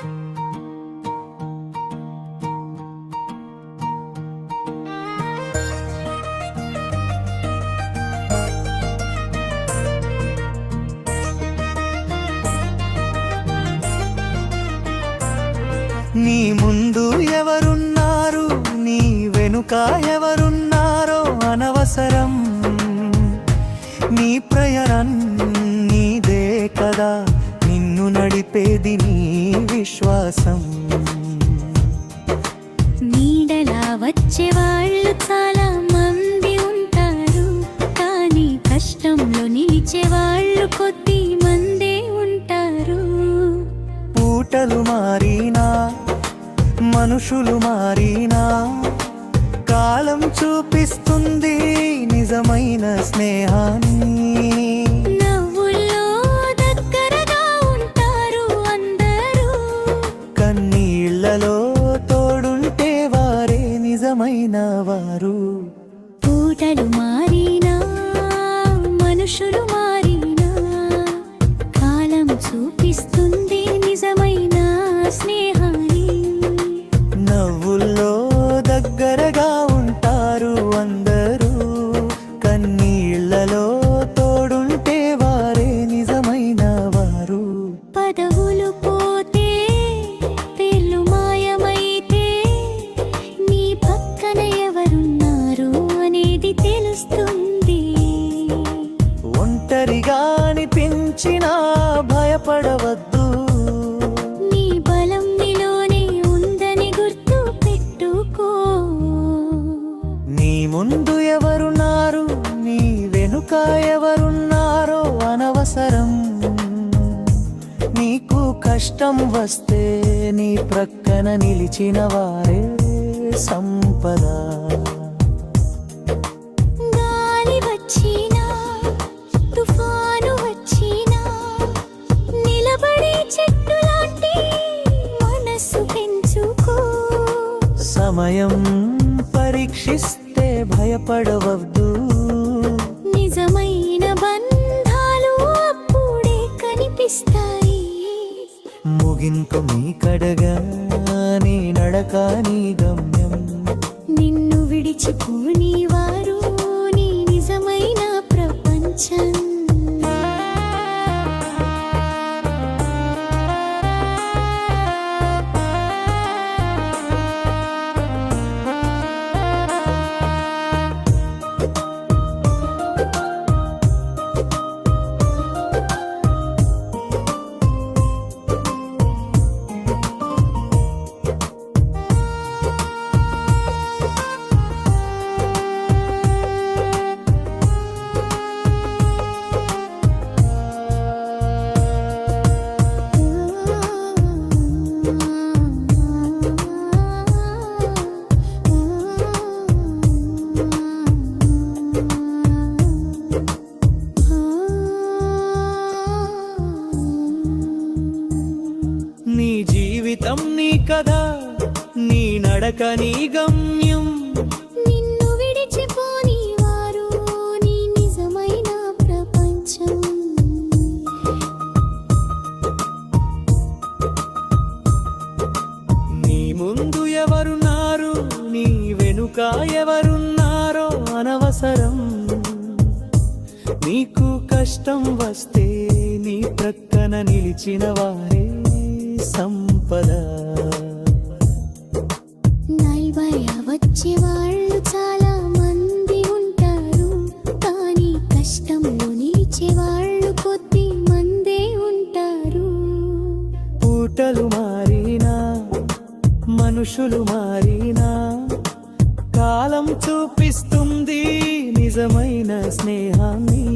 నీ ముందు ఎవరున్నారు, నీ వెనుక ఎవరున్నారో అనవసరం. నీ ప్రయాణం నీదే కదా, నిన్ను నడిపేది నీ విశ్వాసం. నీడలా వచ్చేవాళ్ళు చాలా మంది ఉంటారు, కానీ కష్టంలో నిలిచేవాళ్ళు కొద్ది మందే ఉంటారు. పూటలు మారినా మనుషులు మారినా కాలం చూపిస్తుంది నిజమైన స్నేహాన్ని. నవ్వుల్లో దగ్గరగా ఉంటారు అందరూ, కన్నీళ్లలో తోడుంటే వారే నిజమైన వారు. పూటలు మారినా మనుషులు మారినా కాలం చూపిస్తుంది నిజమైన స్నేహాన్ని. నవ్వుల్లో దగ్గరగా ఉంటారు అందరూ, కన్నీళ్లలో తోడుంటే వారే నిజమైన వారు. పదవులు పోతే పేర్లు మాయమైతే నీ పక్కన ఎవరున్నారు అనేది తెలుస్తుంది. ఒంటరిగా అనిపించినా భయపడవద్దు, నీ బలం నీలోనే ఉందని గుర్తు పెట్టుకో. నీ ముందు ఎవరున్నారు, నీ వెనుక ఎవరున్నారో అనవసరం. నీకు కష్టం వస్తే నీ ప్రక్కన నిలిచిన వారే సంపద. గాలి వచ్చినా తుఫాను వచ్చినా నిలబడే చెట్టు లాంటి మనసు పెంచుకో. సమయం పరీక్షిస్తే భయపడవద్దు, నిజమైన బంధాలు అప్పుడే కనిపిస్తాయి. ముగింపు మీ కడగా నీ నడక నీ గమ్యం. నిన్ను విడిచిపోని వారు నీ నిజమైన ప్రపంచం. నీ జీవితం నీ కథ, నీ నడక నీ గమ్యం. నిన్ను విడిచిపోని వారు నీ నిజమైన ప్రపంచం. నీ ముందు ఎవరున్నారు, నీ వెనుక ఎవరున్నారో అనవసరం. నీకు కష్టం వస్తే నీ ప్రక్కన నిలిచిన వారే సంపద. నైవయ వచ్చేవాళ్ళు చాలా మంది ఉంటారు, కానీ కష్టంలో నిలిచేవాళ్ళు కొద్ది మందే ఉంటారు. పూటలు మారినా మనుషులు మారినా కాలం చూపిస్తుంది నిజమైన స్నేహాన్ని.